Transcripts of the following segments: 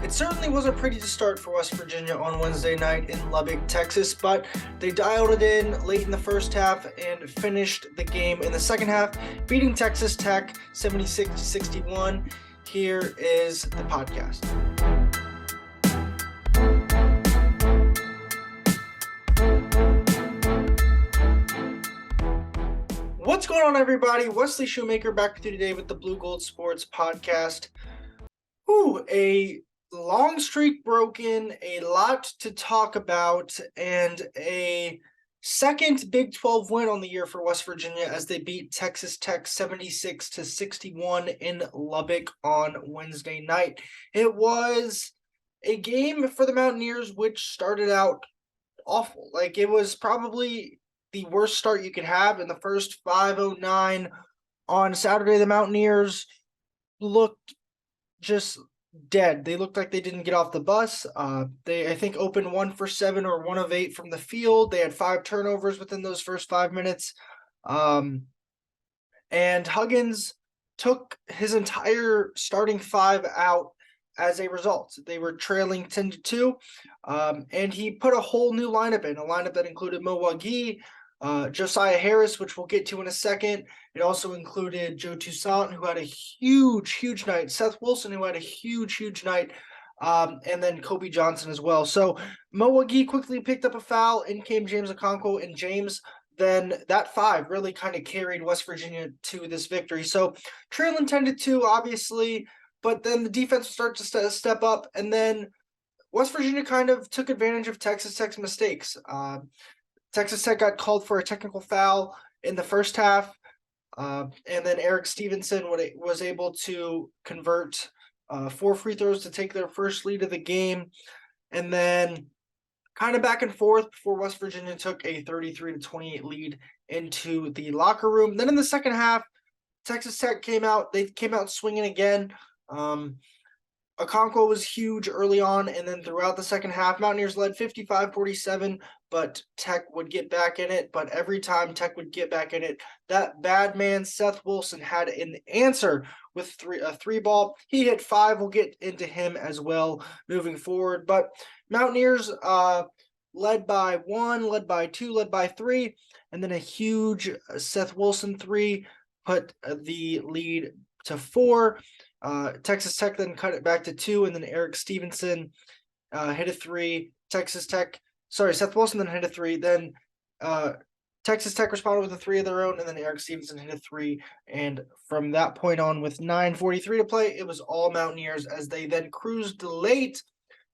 It certainly wasn't pretty to start for West Virginia on Wednesday night in Lubbock, Texas, but they dialed it in late in the first half and finished the game in the second half, beating Texas Tech 76-61. Here is the podcast. What's going on, everybody? Wesley Shoemaker back with you today with the Blue Gold Sports podcast. A long streak broken, a lot to talk about, and a second Big 12 win on the year for West Virginia as they beat Texas Tech 76-61 in Lubbock on Wednesday night. It was a game for the Mountaineers which started out awful. It was probably the worst start you could have. In the first 5:09 on Saturday, the Mountaineers looked just dead. They looked like they didn't get off the bus. They, I think, opened 1 for 7 or 1 of 8 from the field. They had 5 turnovers within those first 5 minutes. And Huggins took his entire starting 5 out as a result. They were trailing 10-2, and he put a whole new lineup in, a lineup that included Mo Wagee, Josiah Harris, which we'll get to in a second. It also included Joe Toussaint, who had a huge night, Seth Wilson, who had a huge night, and then Kobe Johnson as well. So Mo Wagee quickly picked up a foul. In came James Okonkwo, and James, then that 5 really kind of carried West Virginia to this victory. So trailing 10-2, obviously, but then the defense started to step up, and then West Virginia kind of took advantage of Texas Tech's mistakes. Texas Tech got called for a technical foul in the first half, and then Eric Stevenson was able to convert 4 free throws to take their first lead of the game, and then kind of back and forth before West Virginia took a 33-28 lead into the locker room. Then in the second half, Texas Tech came out. They came out swinging again. Okonkwo was huge early on, and then throughout the second half, Mountaineers led 55-47, but Tech would get back in it. But every time Tech would get back in it, that bad man Seth Wilson had an answer with a 3-ball. He hit 5. We'll get into him as well moving forward. But Mountaineers led by 1, led by 2, led by 3, and then a huge Seth Wilson 3 put the lead to 4. Texas Tech then cut it back to 2, and then Eric Stevenson hit a 3. Seth Wilson then hit a 3. Then Texas Tech responded with a 3 of their own, and then Eric Stevenson hit a 3. And from that point on, with 9:43 to play, it was all Mountaineers as they then cruised late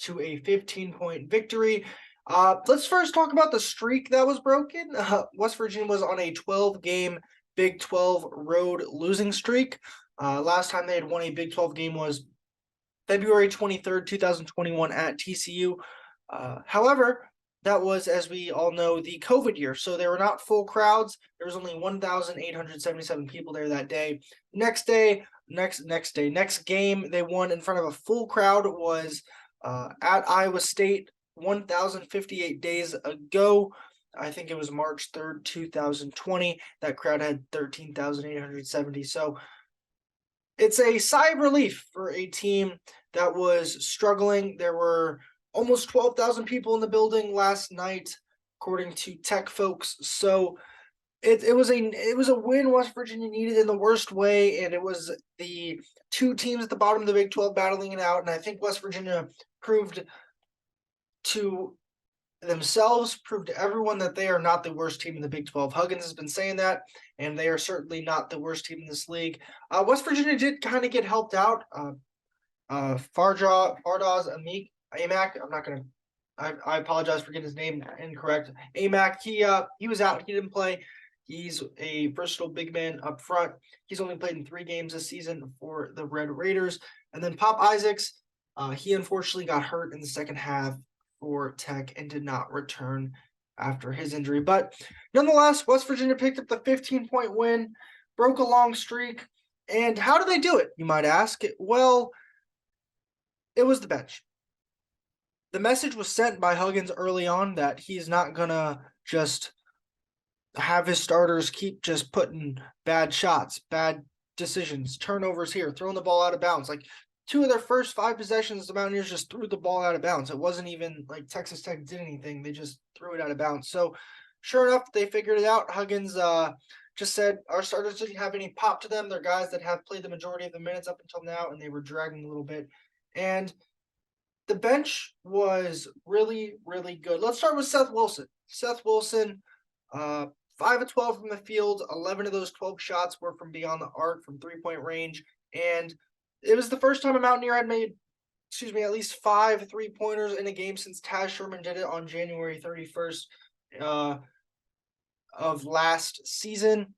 to a 15-point victory. Let's first talk about the streak that was broken. West Virginia was on a 12-game Big 12 road losing streak. Last time they had won a Big 12 game was February 23rd, 2021 at TCU. However, that was, as we all know, the COVID year, so there were not full crowds. There was only 1,877 people there that day. Next game they won in front of a full crowd was at Iowa State 1,058 days ago. I think it was March 3rd, 2020. That crowd had 13,870. So it's a sigh of relief for a team that was struggling. There were almost 12,000 people in the building last night, according to Tech folks. So it was a win West Virginia needed in the worst way, and it was the 2 teams at the bottom of the Big 12 battling it out. And I think West Virginia proved to themselves, proved to everyone that they are not the worst team in the Big 12. Huggins has been saying that, and they are certainly not the worst team in this league. West Virginia did kind of get helped out. Fardaz Amack, I apologize for getting his name incorrect. Amack, he was out. He didn't play. He's a versatile big man up front. He's only played in 3 games this season for the Red Raiders. And then Pop Isaacs, he unfortunately got hurt in the second half for Tech and did not return after his injury. But nonetheless, West Virginia picked up the 15-point win, broke a long streak. And how did they do it, you might ask? Well, it was the bench. The message was sent by Huggins early on that he's not going to just have his starters keep just putting bad shots, bad decisions, turnovers here, throwing the ball out of bounds. 2 of their first 5 possessions, the Mountaineers just threw the ball out of bounds. It wasn't even like Texas Tech did anything. They just threw it out of bounds. So sure enough, they figured it out. Huggins just said our starters didn't have any pop to them. They're guys that have played the majority of the minutes up until now, and they were dragging a little bit. And the bench was really, really good. Let's start with Seth Wilson. Seth Wilson, 5 of 12 from the field. 11 of those 12 shots were from beyond the arc, from 3-point range. And it was the first time a Mountaineer had made, at least 5 3-pointers in a game since Taz Sherman did it on January 31st of last season.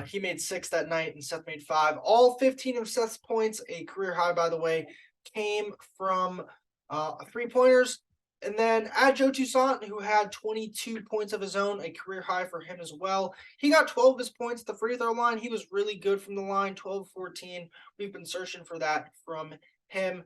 He made 6 that night, and Seth made 5. All 15 of Seth's points, a career high, by the way, came from 3-pointers. And then add Joe Toussaint, who had 22 points of his own, a career high for him as well. He got 12 of his points at the free throw line. He was really good from the line, 12-14. We've been searching for that from him.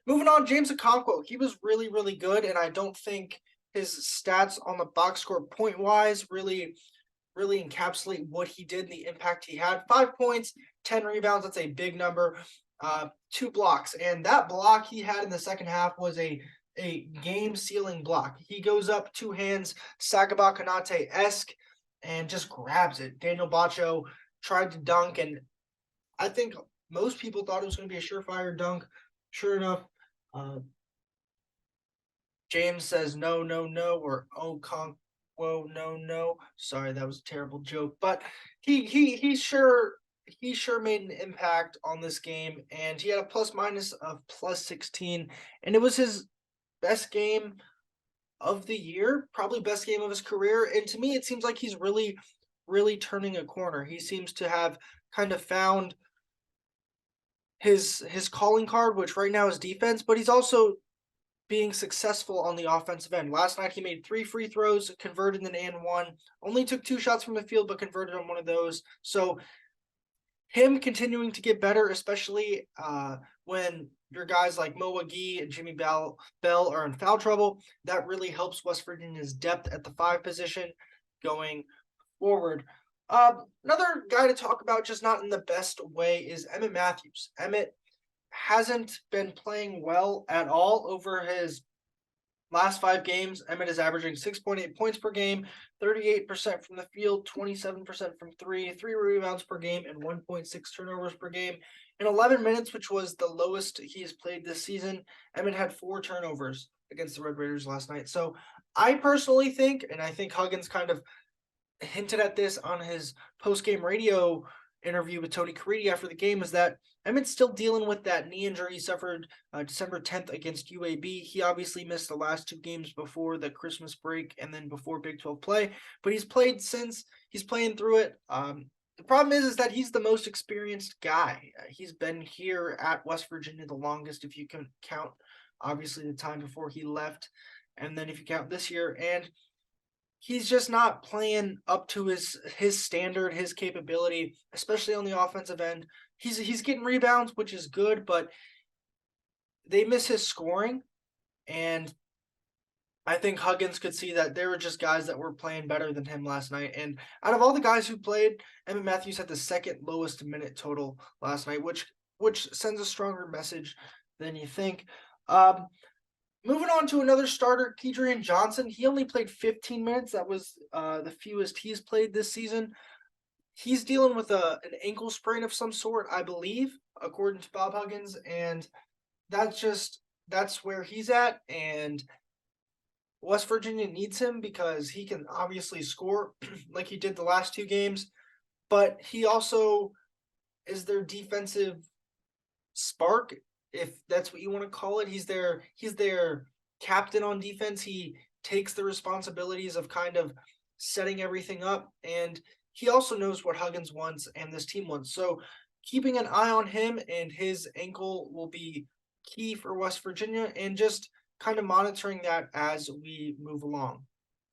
Moving on, James Okonkwo. He was really, really good, and I don't think his stats on the box score point-wise really encapsulate what he did and the impact he had. 5 points, 10 rebounds. That's a big number. 2 blocks. And that block he had in the second half was a game-sealing block. He goes up 2 hands, Sagaba Konate-esque, and just grabs it. Daniel Bacho tried to dunk, and I think most people thought it was going to be a surefire dunk. Sure enough, James says no, or Okonkwo, no. Sorry, that was a terrible joke. But he sure made an impact on this game, and he had a plus-minus of +16, and it was his best game of the year, probably best game of his career. And to me, it seems like he's really, really turning a corner. He seems to have kind of found his calling card, which right now is defense, but he's also being successful on the offensive end. Last night, he made 3 free throws, converted an and 1, only took 2 shots from the field, but converted on one of those. So him continuing to get better, especially when your guys like Mo Agee and Jimmy Bell are in foul trouble, that really helps West Virginia's depth at the 5 position going forward. Another guy to talk about, just not in the best way, is Emmett Matthews. Emmett hasn't been playing well at all over his last 5 games. Emmett is averaging 6.8 points per game, 38% from the field, 27% from 3 rebounds per game, and 1.6 turnovers per game. In 11 minutes, which was the lowest he has played this season, Emmett had 4 turnovers against the Red Raiders last night. So I personally think, and I think Huggins kind of hinted at this on his post-game radio interview with Tony Caridi after the game, is that Emmett's still dealing with that knee injury he suffered December 10th against UAB. He obviously missed the last 2 games before the Christmas break and then before Big 12 play, but he's played since. He's playing through it. The problem is that he's the most experienced guy. He's been here at West Virginia the longest, if you can count, obviously, the time before he left, and then if you count this year, and he's just not playing up to his standard, his capability, especially on the offensive end. He's getting rebounds, which is good, but they miss his scoring. And I think Huggins could see that there were just guys that were playing better than him last night. And out of all the guys who played, Emmett Matthews had the 2nd lowest minute total last night, which sends a stronger message than you think. Moving on to another starter, Kedrian Johnson. He only played 15 minutes. That was the fewest he's played this season. He's dealing with an ankle sprain of some sort, I believe, according to Bob Huggins. And that's where he's at. And West Virginia needs him because he can obviously score like he did the last 2 games. But he also is their defensive spark, if that's what you want to call it. He's their captain on defense. He takes the responsibilities of kind of setting everything up, and he also knows what Huggins wants and this team wants. So keeping an eye on him and his ankle will be key for West Virginia, and just kind of monitoring that as we move along.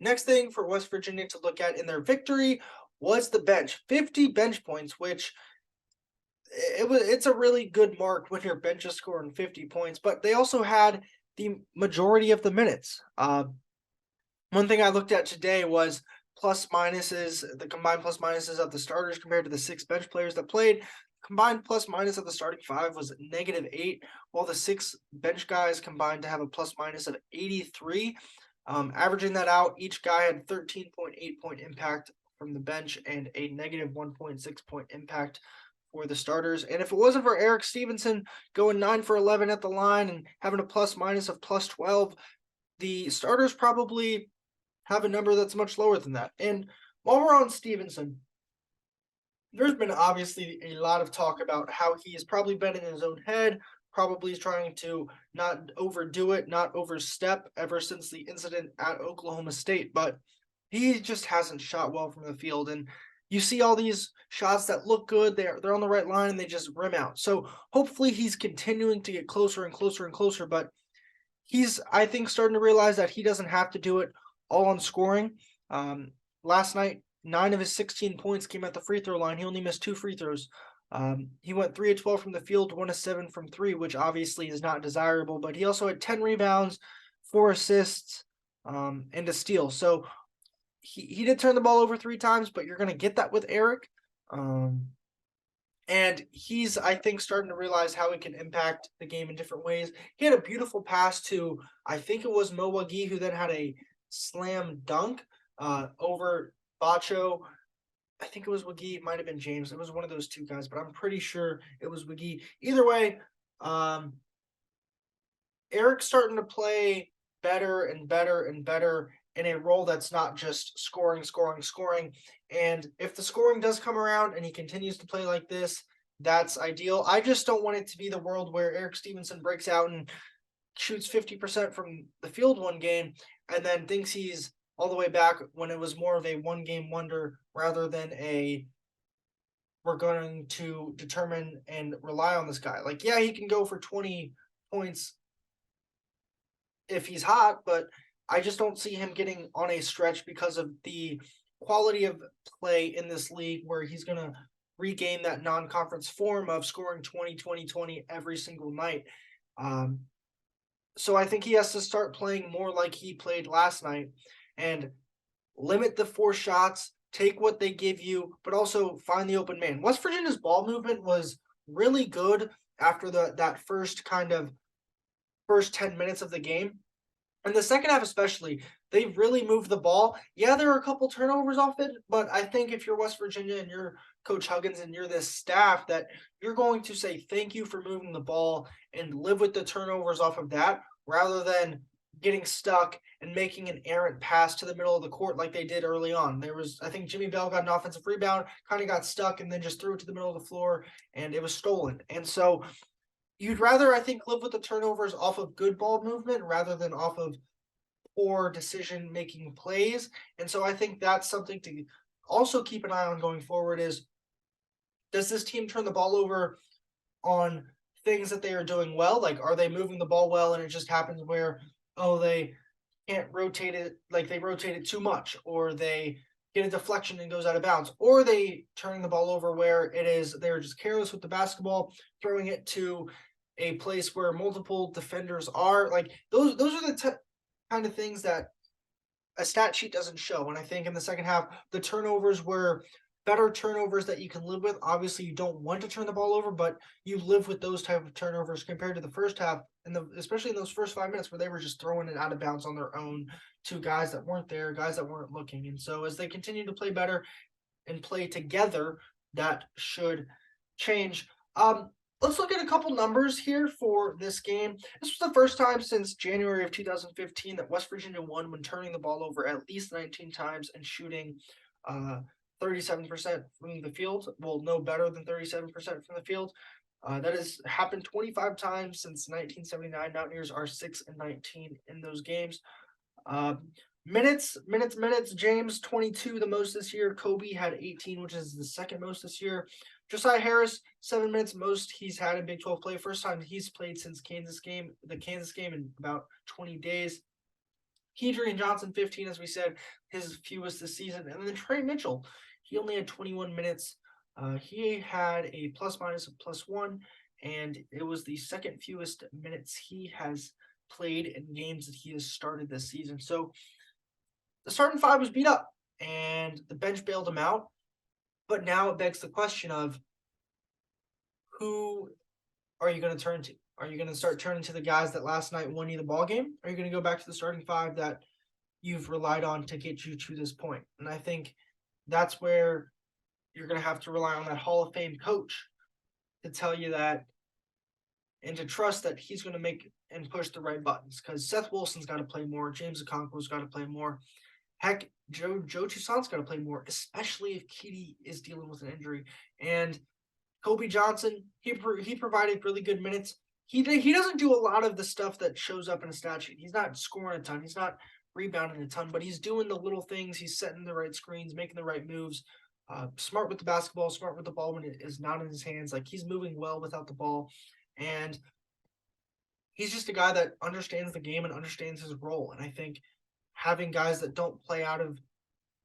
Next thing for West Virginia to look at in their victory was the bench. 50 bench points, which it's a really good mark when your bench is scoring 50 points, but they also had the majority of the minutes. One thing I looked at today was plus minuses, the combined plus minuses of the starters compared to the 6 bench players that played. combined plus minus of the starting five was -8, while the 6 bench guys combined to have a plus minus of 83. Averaging that out, each guy had 13.8 point impact from the bench and a negative 1.6 point impact for the starters. And if it wasn't for Eric Stevenson going 9 for 11 at the line and having a plus minus of plus 12, the starters probably have a number that's much lower than that. And while we're on Stevenson, there's been obviously a lot of talk about how he has probably been in his own head, probably is trying to not overdo it, not overstep ever since the incident at Oklahoma State, but he just hasn't shot well from the field. And you see all these shots that look good, they're on the right line and they just rim out. So hopefully he's continuing to get closer and closer and closer, but he's, I think, starting to realize that he doesn't have to do it all on scoring. Last night, 9 of his 16 points came at the free throw line. He only missed 2 free throws. He went 3 of 12 from the field, 1 of 7 from 3, which obviously is not desirable, but he also had 10 rebounds, 4 assists, and a steal. So he did turn the ball over 3 times, but you're going to get that with Eric. And he's, I think, starting to realize how he can impact the game in different ways. He had a beautiful pass to, I think it was Mo Wagi, who then had a slam dunk over Bacho. I think it was Wagi. It might have been James. It was one of those 2 guys, but I'm pretty sure it was Wagi. Either way, Eric's starting to play better and better and better in a role that's not just scoring. And if the scoring does come around and he continues to play like this, that's ideal. I just don't want it to be the world where Eric Stevenson breaks out and shoots 50% from the field one game and then thinks he's all the way back when it was more of a one-game wonder rather than a we're going to determine and rely on this guy. Like, yeah, he can go for 20 points if he's hot, but I just don't see him getting on a stretch because of the quality of play in this league where he's going to regain that non-conference form of scoring 20 every single night. So I think he has to start playing more like he played last night and limit the 4 shots, take what they give you, but also find the open man. West Virginia's ball movement was really good after that first 10 minutes of the game. In the second half especially, they really moved the ball. Yeah, there are a couple turnovers off it, but I think if you're West Virginia and you're Coach Huggins and you're this staff, that you're going to say thank you for moving the ball and live with the turnovers off of that rather than getting stuck and making an errant pass to the middle of the court like they did early on. I think Jimmy Bell got an offensive rebound, kind of got stuck and then just threw it to the middle of the floor and it was stolen. And so you'd rather, I think, live with the turnovers off of good ball movement rather than off of poor decision-making plays. And so I think that's something to also keep an eye on going forward is, does this team turn the ball over on things that they are doing well? Like, are they moving the ball well and it just happens where, they can't rotate it, like they rotate it too much, or they get a deflection and goes out of bounds, or they turning the ball over where they're just careless with the basketball, throwing it to a place where multiple defenders are. Like those are the kind of things that a stat sheet doesn't show. And I think in the second half, the turnovers were better turnovers that you can live with. Obviously, you don't want to turn the ball over, but you live with those type of turnovers compared to the first half, and especially in those first 5 minutes where they were just throwing it out of bounds on their own to guys that weren't there, guys that weren't looking. And so as they continue to play better and play together, that should change. Let's look at a couple numbers here for this game. This was the first time since January of 2015 that West Virginia won when turning the ball over at least 19 times and shooting 37% from the field. Well, no better than 37% from the field. That has happened 25 times since 1979. Mountaineers are 6-19 in those games. Minutes. James 22, the most this year. Kobe had 18, which is the second most this year. Josiah Harris 7 minutes, most he's had in Big 12 play. First time he's played since the Kansas game in about 20 days. Kedrian Johnson 15, as we said, his fewest this season. And then Trey Mitchell, he only had 21 minutes. He had a plus minus of +1, and it was the second fewest minutes he has played in games that he has started this season. So the starting 5 was beat up and the bench bailed him out. But now it begs the question of, who are you going to turn to? Are you going to start turning to the guys that last night won you the ball game? Are you going to go back to the starting five that you've relied on to get you to this point? And I think that's where you're going to have to rely on that Hall of Fame coach to tell you that and to trust that he's going to make and push the right buttons, because Seth Wilson's got to play more. James Okonkwo's got to play more. Heck, Joe Toussaint's got to play more, especially if Keedy is dealing with an injury. And Kobe Johnson, he provided really good minutes. He doesn't do a lot of the stuff that shows up in a stat sheet. He's not scoring a ton. He's not rebounding a ton, but he's doing the little things. He's setting the right screens, making the right moves. Smart with the basketball, smart with the ball when it is not in his hands. Like, he's moving well without the ball. And he's just a guy that understands the game and understands his role. And I think having guys that don't play out of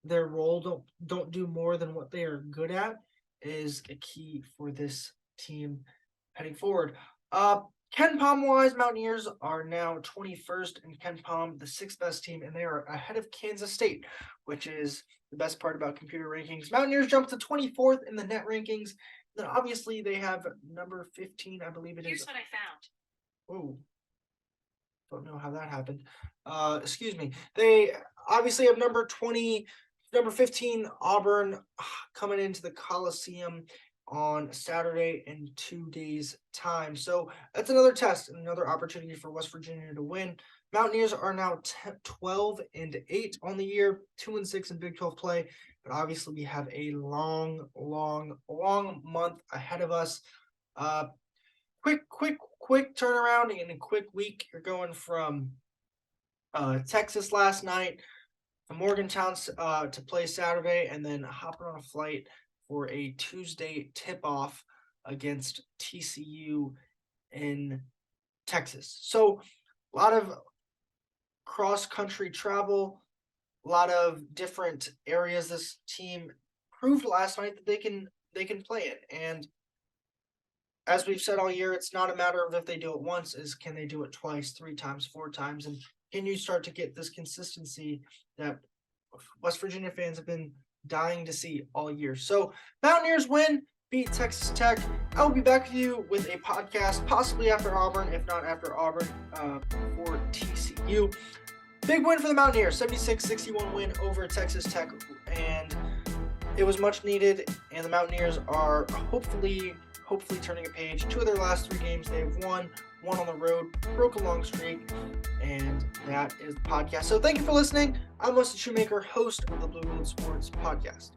their role, don't do more than what they are good at, is a key for this team heading forward. KenPom-wise, Mountaineers are now 21st, and KenPom, the 6th best team, and they are ahead of Kansas State, which is the best part about computer rankings. Mountaineers jumped to 24th in the net rankings. Then obviously they have number 15, I believe it is. Here's what I found. Oh, don't know how that happened. Excuse me. They obviously have number 15, Auburn, coming into the Coliseum on Saturday in 2 days' time. So that's another test, another opportunity for West Virginia to win. Mountaineers are now 12-8 on the year, 2-6 in Big 12 play. But obviously we have a long month ahead of us. Quick turnaround in a quick week. You're going from Texas last night to Morgantown to play Saturday, and then hopping on a flight for a Tuesday tip-off against TCU in Texas. So a lot of cross-country travel, a lot of different areas this team proved last night that they can play it. And as we've said all year, it's not a matter of if they do it once, is can they do it twice, 3 times, 4 times, and can you start to get this consistency that West Virginia fans have been dying to see all year. So Mountaineers win, beat Texas Tech. I will be back with you with a podcast, possibly after Auburn, if not after Auburn, for TCU. Big win for the Mountaineers, 76-61 win over Texas Tech, and it was much needed, and the Mountaineers are hopefully turning a page. 2 of their last 3 games they've won, 1 on the road, broke a long streak, and that is the podcast. So thank you for listening. I'm Wesley Shoemaker, host of the Blue Gold Sports Podcast.